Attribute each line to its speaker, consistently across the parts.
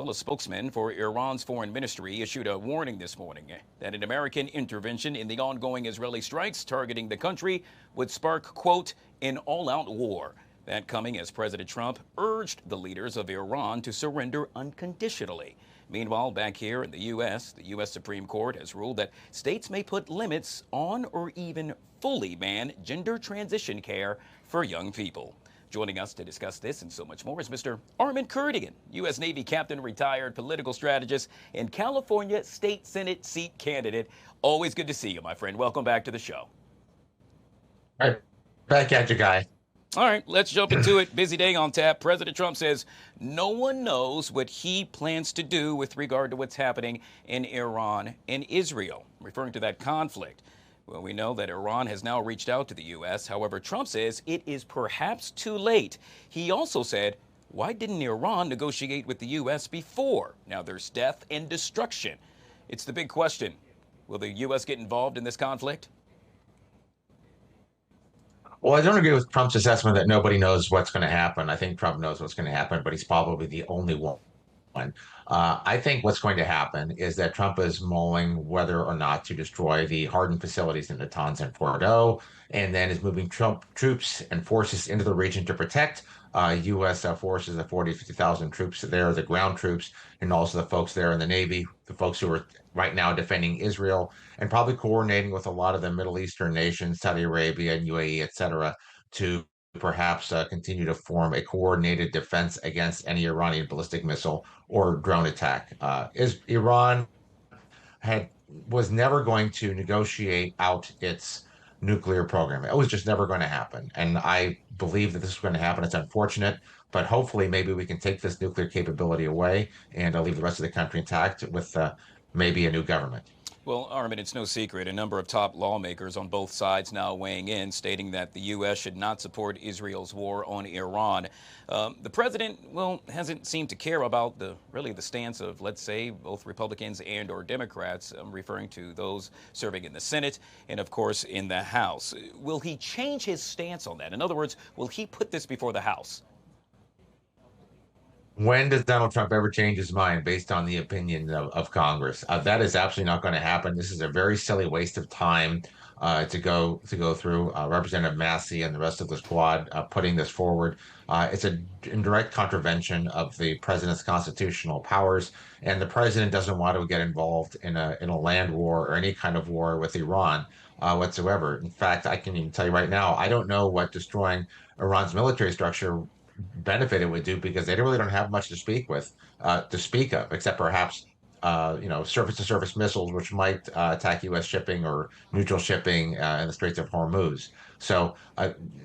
Speaker 1: Well, a spokesman for Iran's foreign ministry issued a warning this morning that an American intervention in the ongoing Israeli strikes targeting the country would spark, quote, an all-out war. That coming as President Trump urged the leaders of Iran to surrender unconditionally. Meanwhile, back here in the U.S. Supreme Court has ruled that states may put limits on or even fully ban gender transition care for young people. Joining us to discuss this and so much more is Mr. Armen Kurdian, U.S. Navy captain, retired political strategist, and California State Senate seat candidate. Always good to see you, my friend. Welcome back to the show.
Speaker 2: All right, back at you, guy.
Speaker 1: All right, let's jump into it. Busy day on tap. President Trump says no one knows what he plans to do with regard to what's happening in Iran and Israel, referring to that conflict. Well, we know that Iran has now reached out to the U.S. However, Trump says it is perhaps too late. He also said, why didn't Iran negotiate with the U.S. before? Now there's death and destruction. It's the big question. Will the U.S. get involved in this conflict?
Speaker 2: Well, I don't agree with Trump's assessment that nobody knows what's going to happen. I think Trump knows what's going to happen, but he's probably the only one. I think what's going to happen is that Trump is mulling whether or not to destroy the hardened facilities in Natanz and Fordo, and then is moving Trump troops and forces into the region to protect U.S. Forces of 40, 50,000 troops there, the ground troops, and also the folks there in the Navy, the folks who are right now defending Israel, and probably coordinating with a lot of the Middle Eastern nations, Saudi Arabia and UAE, et cetera, to perhaps continue to form a coordinated defense against any Iranian ballistic missile or drone attack. Iran was never going to negotiate out its nuclear program. It was just never going to happen. And I believe that this is going to happen. It's unfortunate, but hopefully maybe we can take this nuclear capability away and leave the rest of the country intact with maybe a new government.
Speaker 1: Well, Armen, it's no secret. A number of top lawmakers on both sides now weighing in, stating that the U.S. should not support Israel's war on Iran. The president, well, hasn't seemed to care about the stance of, let's say, both Republicans and or Democrats. I'm referring to those serving in the Senate and, of course, in the House. Will he change his stance on that? In other words, will he put this before the House?
Speaker 2: When does Donald Trump ever change his mind based on the opinion of Congress? That is absolutely not going to happen. This is a very silly waste of time to go through. Representative Massey and the rest of the squad putting this forward. It's a direct contravention of the president's constitutional powers, and the president doesn't want to get involved in a land war or any kind of war with Iran whatsoever. In fact, I can even tell you right now, I don't know what destroying Iran's military structure benefit it would do, because they really don't have much to speak of, except perhaps surface-to-surface missiles, which might attack U.S. shipping or neutral shipping in the Straits of Hormuz. So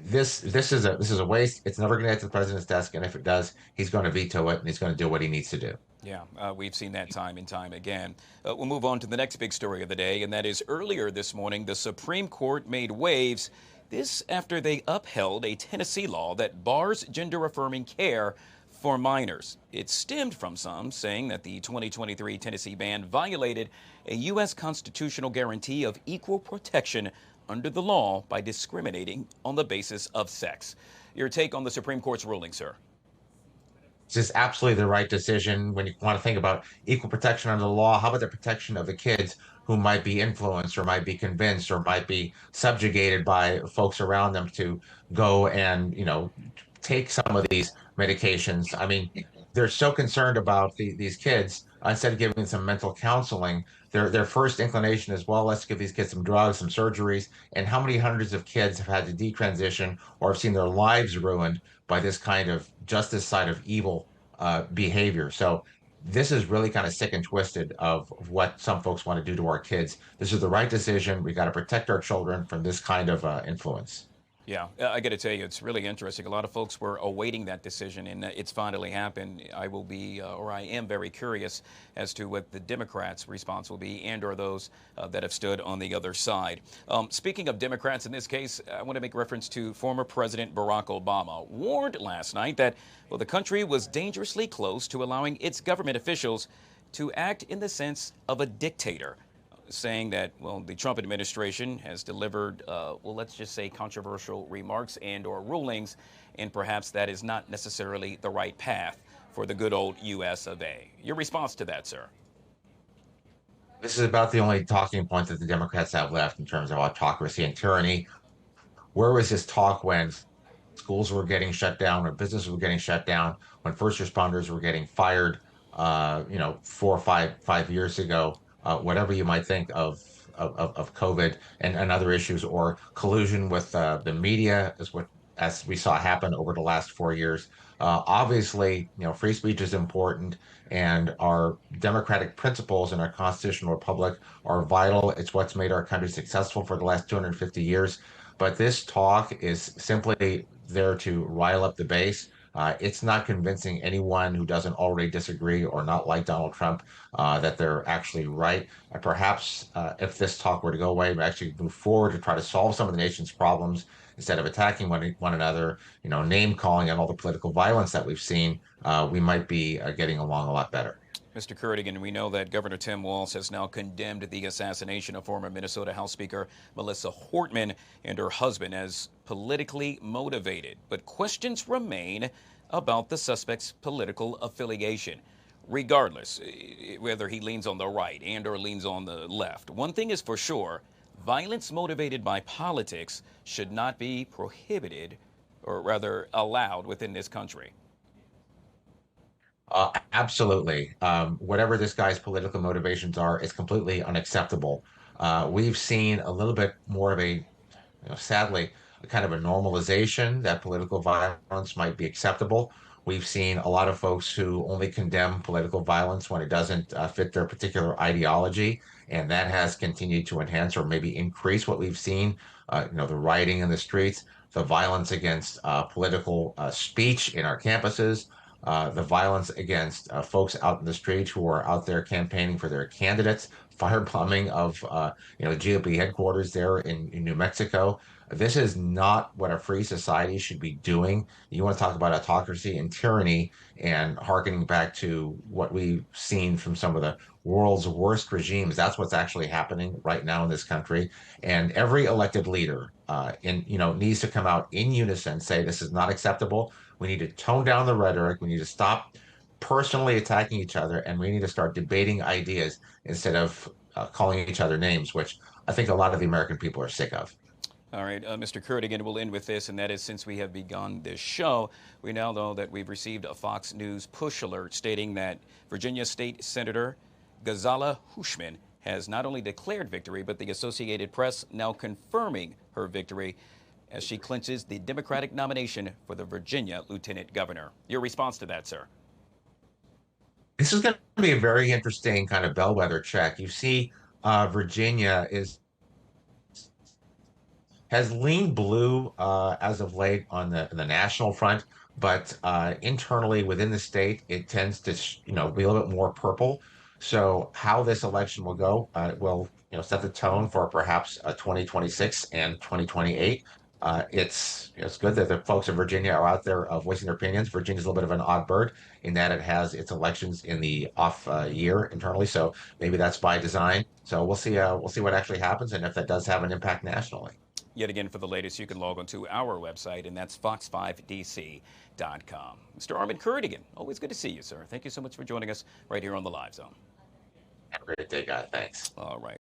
Speaker 2: this is a waste. It's never going to get to the president's desk, and if it does, he's going to veto it, and he's going to do what he needs to do.
Speaker 1: Yeah, we've seen that time and time again. We'll move on to the next big story of the day, and that is earlier this morning, the Supreme Court made waves. This after they upheld a Tennessee law that bars gender-affirming care for minors. It stemmed from some saying that the 2023 Tennessee ban violated a U.S. constitutional guarantee of equal protection under the law by discriminating on the basis of sex. Your take on the Supreme Court's ruling, sir?
Speaker 2: This is absolutely the right decision. When you want to think about equal protection under the law, how about the protection of the kids who might be influenced or might be convinced or might be subjugated by folks around them to go and, take some of these medications? I mean, they're so concerned about these kids. Instead of giving them some mental counseling, their first inclination is, well, let's give these kids some drugs, some surgeries. And how many hundreds of kids have had to detransition or have seen their lives ruined by this kind of justice side of evil behavior? So this is really kind of sick and twisted of what some folks want to do to our kids. This is the right decision. We got to protect our children from this kind of influence.
Speaker 1: Yeah, I got to tell you, it's really interesting. A lot of folks were awaiting that decision, and it's finally happened. I am very curious as to what the Democrats' response will be, and or those that have stood on the other side. Speaking of Democrats in this case, I want to make reference to former President Barack Obama warned last night that, well, the country was dangerously close to allowing its government officials to act in the sense of a dictator, saying that, well, the Trump administration has delivered, let's just say controversial remarks and or rulings, and perhaps that is not necessarily the right path for the good old U.S. of A. Your response to that, sir?
Speaker 2: This is about the only talking point that the Democrats have left in terms of autocracy and tyranny. Where was this talk when schools were getting shut down, or businesses were getting shut down, when first responders were getting fired, 4 or 5 years ago, whatever you might think of COVID and other issues, or collusion with the media, is what as we saw happen over the last 4 years. Obviously, free speech is important, and our democratic principles in our constitutional republic are vital. It's what's made our country successful for the last 250 years. But this talk is simply there to rile up the base. It's not convincing anyone who doesn't already disagree or not like Donald Trump that they're actually right. Perhaps if this talk were to go away, we actually move forward to try to solve some of the nation's problems instead of attacking one another, name calling and all the political violence that we've seen, we might be getting along a lot better.
Speaker 1: Mr. Kurdian, we know that Governor Tim Walz has now condemned the assassination of former Minnesota House Speaker Melissa Hortman and her husband as politically motivated. But questions remain about the suspect's political affiliation. Regardless, whether he leans on the right and or leans on the left, one thing is for sure, violence motivated by politics should not be prohibited, or rather allowed, within this country.
Speaker 2: Absolutely. Whatever this guy's political motivations are, it's completely unacceptable. We've seen a little bit more of a, sadly, a kind of a normalization that political violence might be acceptable. We've seen a lot of folks who only condemn political violence when it doesn't fit their particular ideology, and that has continued to enhance or maybe increase what we've seen. The rioting in the streets, the violence against political speech in our campuses, the violence against folks out in the streets who are out there campaigning for their candidates, firebombing of GOP headquarters there in New Mexico. This is not what a free society should be doing. You want to talk about autocracy and tyranny and hearkening back to what we've seen from some of the world's worst regimes. That's what's actually happening right now in this country. And every elected leader needs to come out in unison, say this is not acceptable. We need to tone down the rhetoric. We need to stop personally attacking each other, and we need to start debating ideas instead of calling each other names, which I think a lot of the American people are sick of.
Speaker 1: All right, Mr. Kurdian, we'll end with this, and that is, since we have begun this show, we now know that we've received a Fox News push alert stating that Virginia State Senator Ghazala Hushman has not only declared victory, but the Associated Press now confirming her victory as she clinches the Democratic nomination for the Virginia Lieutenant Governor. Your response to that, sir?
Speaker 2: This is going to be a very interesting kind of bellwether check. You see, Virginia has leaned blue as of late on the national front, but internally within the state, it tends to be a little bit more purple. So how this election will go will set the tone for perhaps 2026 and 2028. It's good that the folks in Virginia are out there voicing their opinions. Virginia's a little bit of an odd bird in that it has its elections in the off year internally, so maybe that's by design. So we'll see. We'll see what actually happens, and if that does have an impact nationally.
Speaker 1: Yet again, for the latest, you can log on to our website, and that's fox5dc.com. Mr. Armen Kurdian, always good to see you, sir. Thank you so much for joining us right here on the Live Zone.
Speaker 2: Have a great day, guys. Thanks.
Speaker 1: All right.